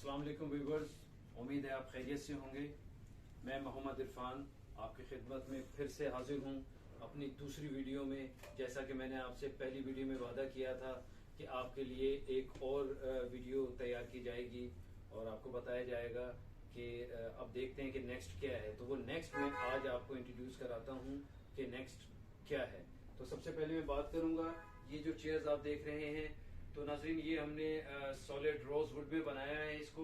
अस्सलाम वालेकुम व्यूअर्स, उम्मीद है आप खैरियत से होंगे। मैं मोहम्मद इरफान आपकी खिदमत में फिर से हाजिर हूं अपनी दूसरी वीडियो में। जैसा कि मैंने आपसे पहली वीडियो में वादा किया था कि आपके लिए एक और वीडियो तैयार की जाएगी और आपको बताया जाएगा कि अब देखते हैं कि नेक्स्ट क्या है। तो वो नेक्स्ट मैं आज आपको इंट्रोड्यूस कराता हूं कि नेक्स्ट क्या है। तो सबसे पहले मैं बात करूंगा, ये जो चेयर्स आप देख रहे हैं, तो नाज़रीन ये हमने सॉलिड रोज वुड में बनाया है इसको,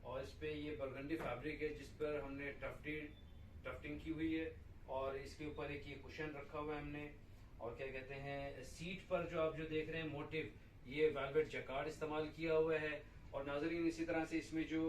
और इस पे ये बरगंडी फैब्रिक है जिस पर हमने टफ्टिंग की हुई है, और इसके ऊपर एक ये कुशन रखा हुआ है हमने। और क्या कहते हैं, सीट पर जो आप जो देख रहे हैं मोटिव, ये वेलवेट जैकार्ड इस्तेमाल किया हुआ है। और नाजरीन इसी तरह से इसमें जो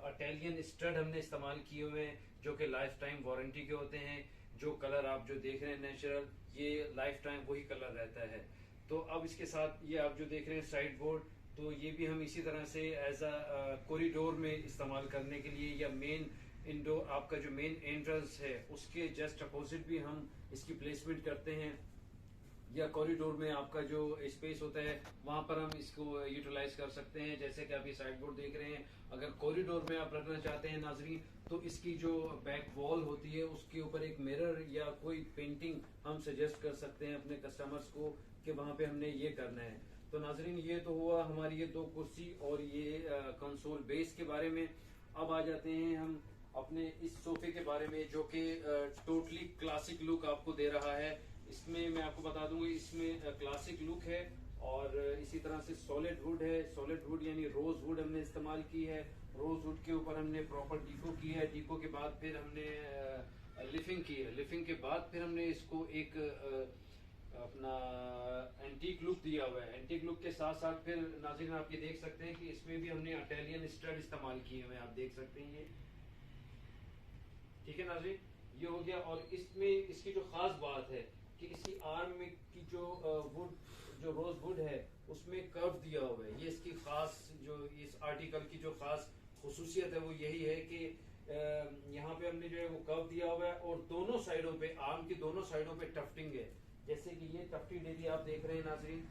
इटालियन स्टड हमने इस्तेमाल किए हुए हैं जो कि लाइफ टाइम वारंटी के होते हैं। जो कलर आप जो देख रहे हैं नेचुरल, ये लाइफ टाइम वही कलर रहता है। तो अब इसके साथ ये आप जो देख रहे हैं साइड बोर्ड, तो ये भी हम इसी तरह से एज अ कॉरिडोर में इस्तेमाल करने के लिए, या मेन इंडोर आपका जो मेन एंट्रेंस है उसके जस्ट अपोजिट भी हम इसकी प्लेसमेंट करते हैं, या कॉरिडोर में आपका जो स्पेस होता है वहां पर हम इसको यूटिलाइज कर सकते हैं। जैसे कि आप ये साइड बोर्ड देख रहे हैं, अगर कॉरिडोर में आप रखना चाहते हैं नाजरीन, तो इसकी जो बैक वॉल होती है उसके ऊपर एक मिरर या कोई पेंटिंग हम सजेस्ट कर सकते हैं अपने कस्टमर्स को कि वहां पे हमने ये करना है। तो नाजरीन ये तो हुआ हमारी ये दो कुर्सी और ये कंसोल बेस के बारे में। अब आ जाते हैं हम अपने इस सोफे के बारे में, जो कि टोटली क्लासिक लुक आपको दे रहा है। इसमें मैं आपको बता दूंगा, इसमें क्लासिक लुक है और इसी तरह से सॉलिड वुड है। सॉलिड वुड यानी रोज वुड हमने इस्तेमाल की है। रोज वुड के ऊपर हमने प्रॉपर डीको की है। डीको के बाद फिर हमने लिफिंग की है। लिफिंग के बाद फिर हमने इसको एक अपना एंटीक लुक दिया हुआ है। एंटीक लुक के साथ साथ फिर नाज़रीन आप ये देख सकते हैं कि इसमें भी हमने इटालियन स्टड इस्तेमाल किए हुए हैं। आप देख सकते हैं ये, ठीक है नाज़रीन, ये हो गया। और इसमें इसकी जो खास बात है कि इसकी आर्म में की जो वुड, जो रोज वुड है उसमें कर्व दिया हुआ है। ये इसकी खास जो इस आर्टिकल की जो खास खुसूसियत है वो यही है कि यहाँ पे हमने जो है वो कर्व दिया हुआ है, और दोनों साइडों पे, आर्म की दोनों साइडों पे टफ्टिंग है। जैसे कि ये टफ्टिंग एरिया आप देख रहे हैं नाजरीन,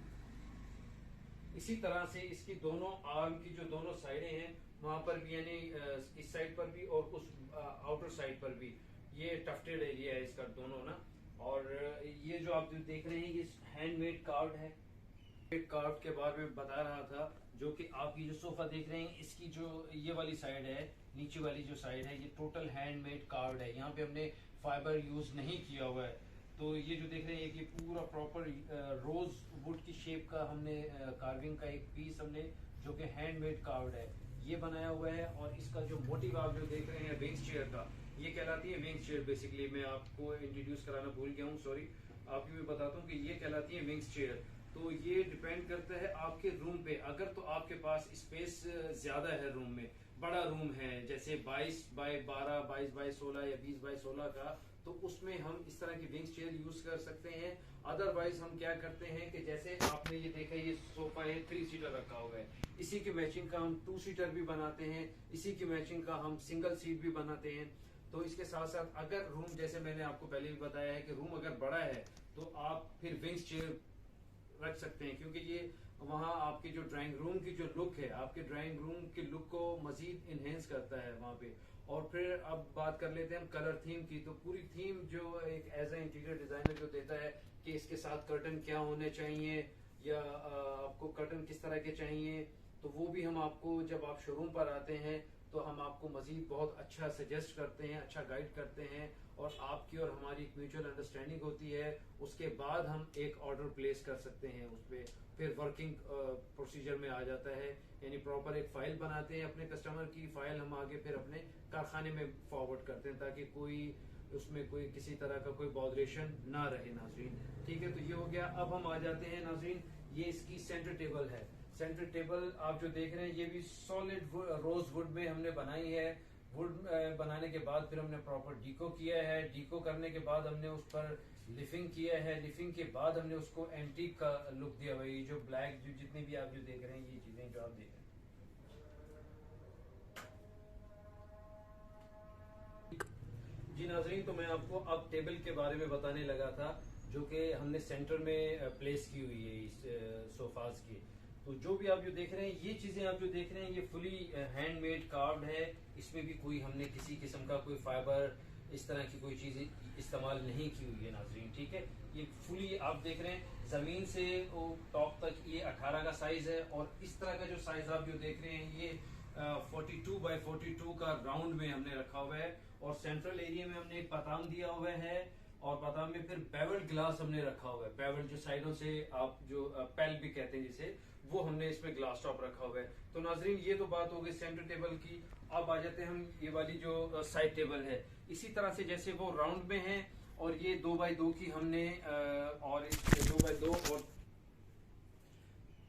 इसी तरह से इसकी दोनों आर्म की जो दोनों साइडें हैं वहां पर भी, यानी इस साइड पर भी और उस आउटर साइड पर भी ये टफ्टेड एरिया है इसका दोनों ना। और ये जो आप जो देख रहे हैं ये हैंडमेड कार्ड है। कार्ड के बारे में बता रहा था, जो कि आप ये जो सोफा देख रहे हैं इसकी जो ये वाली साइड है, नीचे वाली जो साइड है, ये टोटल हैंडमेड कार्ड है। यहाँ पे हमने फाइबर यूज नहीं किया हुआ है। तो ये जो देख रहे हैं कि पूरा प्रॉपर रोज वुड की शेप का हमने कार्विंग का एक पीस हमने, जो कि हैंडमेड कार्ड है, ये बनाया हुआ है। और इसका जो मोटिव आप जो देख रहे हैं विंग्स चेयर का, ये कहलाती है विंग्स चेयर। बेसिकली मैं आपको इंट्रोड्यूस कराना भूल गया हूँ, सॉरी। आपको भी बताता हूँ कि ये कहलाती है विंग्स चेयर। तो ये डिपेंड करता है आपके रूम पे। अगर तो आपके पास स्पेस ज्यादा है, रूम में बड़ा रूम है, जैसे 22 बाय 12, 22 बाय 16 या 20 बाय 16 का, तो उसमें हम इस तरह की विंग्स चेयर यूज कर सकते हैं। अदरवाइज हम क्या करते हैं कि जैसे आपने ये देखा, ये सोफा है 3 सीटर रखा हुआ है, इसी की मैचिंग का हम 2 सीटर भी बनाते हैं, इसी की मैचिंग का हम सिंगल सीट भी बनाते हैं। तो इसके साथ साथ अगर रूम, जैसे मैंने आपको पहले भी बताया है कि रूम अगर बड़ा है तो आप फिर विंग्स चेयर रख सकते हैं, क्योंकि ये वहां आपके जो ड्राइंग रूम की जो लुक है, आपके ड्राइंग रूम की लुक को मजीद इनहेंस करता है वहां पे। और फिर अब बात कर लेते हैं हम कलर थीम की। तो पूरी थीम जो एक एज ए इंटीरियर डिजाइनर जो देता है कि इसके साथ कर्टन क्या होने चाहिए, या आपको कर्टन किस तरह के चाहिए, तो वो भी हम आपको, जब आप शोरूम पर आते हैं तो हम आपको मजीद बहुत अच्छा सजेस्ट करते हैं, अच्छा गाइड करते हैं, और आपकी और हमारी एक म्यूचुअल अंडरस्टैंडिंग होती है। उसके बाद हम एक ऑर्डर प्लेस कर सकते हैं उस पर। फिर वर्किंग प्रोसीजर में आ जाता है, यानी प्रॉपर एक फाइल बनाते हैं अपने कस्टमर की। फाइल हम आगे फिर अपने कारखाने में फॉरवर्ड करते हैं, ताकि कोई उसमें कोई किसी तरह का कोई बॉदरेशन ना रहे नाजरीन। ठीक है, तो ये हो गया। अब हम आ जाते हैं नाजरीन, ये इसकी सेंटर टेबल है। सेंटर टेबल आप जो देख रहे हैं ये भी सॉलिड रोज वुड में हमने बनाई है। वुड बनाने के बाद फिर हमने प्रॉपर डीको किया है। डीको करने के बाद हमने उस पर लिफिंग किया है। लिफिंग के बाद हमने उसको एंटीक का लुक दिया हुआ है। ये जो ब्लैक, जो जितनी भी आप जो देख रहे हैं, ये चीजें जो आप देख रहे हैं, जी नाजरीन, तो मैं आपको अब टेबल के बारे में बताने लगा था, जो कि हमने सेंटर में प्लेस की हुई है इस सोफाज की। तो जो भी आप जो देख रहे हैं, ये चीजें आप जो देख रहे हैं, ये फुली हैंडमेड कार्व्ड है। इसमें भी कोई हमने किसी किस्म का कोई फाइबर इस तरह की कोई चीज इस्तेमाल नहीं की हुई है नाजरीन, ठीक है। ये फुली आप देख रहे हैं जमीन से वो टॉप तक ये 18 का साइज है। और इस तरह का जो साइज आप जो देख रहे हैं ये 42 बाय 42 का राउंड में हमने रखा हुआ है। और सेंट्रल एरिया में हमने एक पताम दिया हुआ है और पताम में फिर बेवल्ड ग्लास हमने रखा हुआ है। बेवल्ड जो साइडों से आप जो पेल भी कहते हैं जिसे, वो हमने इसमें ग्लास टॉप रखा हुआ है। तो नाजरीन ये तो बात हो गई सेंटर टेबल की। अब आ जाते हैं हम ये वाली जो साइड टेबल है, इसी तरह से जैसे वो राउंड में है और ये 2x2 की हमने और 2x2 और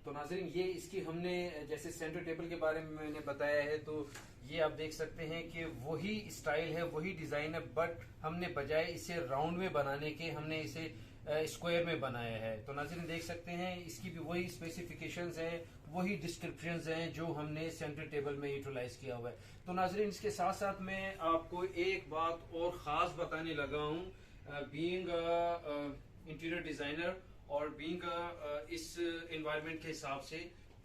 तो नाजरीन ये इसकी हमने जैसे सेंटर टेबल के बारे में मैंने बताया है, तो ये आप देख सकते हैं कि वही स्टाइल है, वही डिजाइन है, बट हमने बजाय इसे राउंड में बनाने के हमने इसे स्क्वायर में बनाया है। तो नाजरीन देख सकते हैं इसकी भी वही स्पेसिफिकेशंस हैं, वही डिस्क्रिप्शंस हैं जो हमने सेंटर टेबल में यूटिलाइज किया हुआ है। तो नाजरीन इसके साथ साथ मैं आपको एक बात और खास बताने लगा हूँ, बीइंग इंटीरियर डिजाइनर और बीइंग इस एनवायरनमेंट के हिसाब से,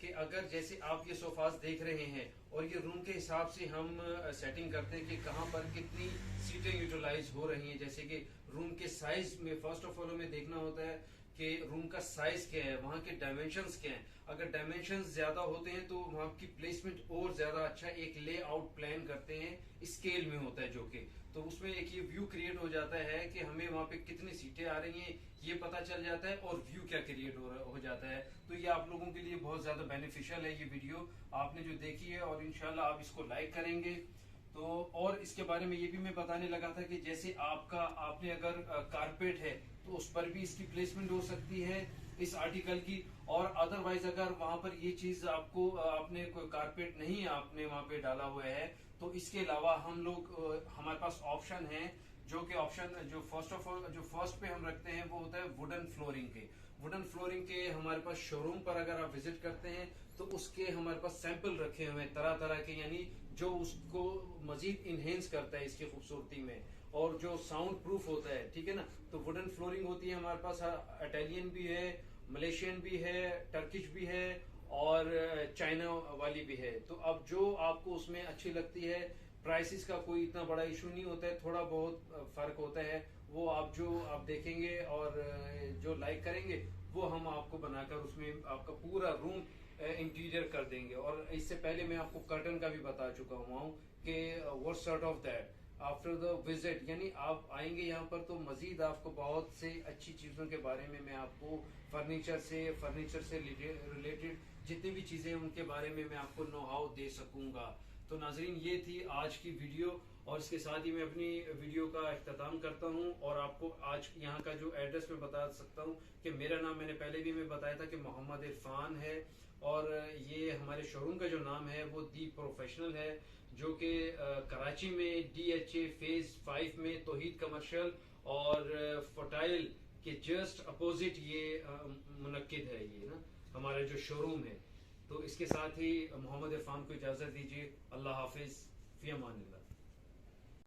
कि अगर जैसे आप ये सोफास देख रहे हैं और ये रूम के हिसाब से हम सेटिंग करते हैं कि कहाँ पर कितनी सीटें यूटिलाइज हो रही हैं। जैसे कि रूम के साइज में फर्स्ट ऑफ ऑल हमें देखना होता है कि रूम का साइज क्या है, वहाँ के डायमेंशंस क्या हैं। अगर डायमेंशंस ज्यादा होते हैं तो वहाँ की प्लेसमेंट और ज्यादा अच्छा एक लेआउट प्लान करते हैं, स्केल में होता है जो कि, तो उसमें एक ये व्यू क्रिएट हो जाता है कि हमें वहाँ पे कितनी सीटें आ रही हैं ये पता चल जाता है और व्यू क्या क्रिएट हो जाता है। तो ये आप लोगों के लिए बहुत ज्यादा बेनिफिशियल है ये वीडियो आपने जो देखी है, और इंशाल्लाह आप इसको लाइक करेंगे। तो और इसके बारे में ये भी मैं बताने लगा था कि जैसे आपने अगर कारपेट है तो उस पर भी इसकी प्लेसमेंट हो सकती है इस आर्टिकल की। और अदरवाइज अगर वहां पर ये चीज आपको आपने कोई कारपेट नहीं आपने वहां पे डाला हुआ है, तो इसके अलावा हम लोग हमारे पास ऑप्शन है, जो कि ऑप्शन जो फर्स्ट पे हम रखते हैं वो होता है वुडन फ्लोरिंग के। वुडन फ्लोरिंग के हमारे पास शोरूम पर अगर आप विजिट करते हैं तो उसके हमारे पास सैंपल रखे हुए हैं तरह तरह के, यानी जो उसको मजीद इनहेंस करता है इसकी खूबसूरती में, और जो साउंड प्रूफ होता है, ठीक है ना। तो वुडन फ्लोरिंग होती है हमारे पास, इटालियन भी है, मलेशियन भी है, टर्किश भी है और चाइना वाली भी है। तो अब जो आपको उसमें अच्छी लगती है, प्राइसेस का कोई इतना बड़ा इशू नहीं होता है, थोड़ा बहुत फर्क होता है, वो आप देखेंगे और जो लाइक करेंगे वो हम आपको बनाकर उसमें आपका पूरा रूम इंटीरियर कर देंगे। और इससे पहले मैं आपको कर्टन का भी बता चुका हुआ हूँ कि what sort of that after the visit, यानी आप आएंगे यहाँ पर तो मजीद आपको बहुत से अच्छी चीजों के बारे में मैं आपको फर्नीचर से रिलेटेड जितनी भी चीजें उनके बारे में मैं आपको नो हाउ दे सकूंगा। तो नाजरीन ये थी आज की वीडियो, और इसके साथ ही मैं अपनी वीडियो का इख्तिताम करता हूं और आपको आज यहाँ का जो एड्रेस मैं बता सकता हूं कि मेरा नाम मैंने पहले भी मैं बताया था कि मोहम्मद इरफान है, और ये हमारे शोरूम का जो नाम है वो दी प्रोफेशनल है, जो कि कराची में DHA फेज 5 में तौहीद कमर्शियल और फोटाइल के जस्ट अपोजिट ये मुनक्किद है ये ना हमारा जो शोरूम है। तो इसके साथ ही मोहम्मद इरफान को इजाजत दीजिए। अल्लाह हाफिज, फी अमानिल्लाह।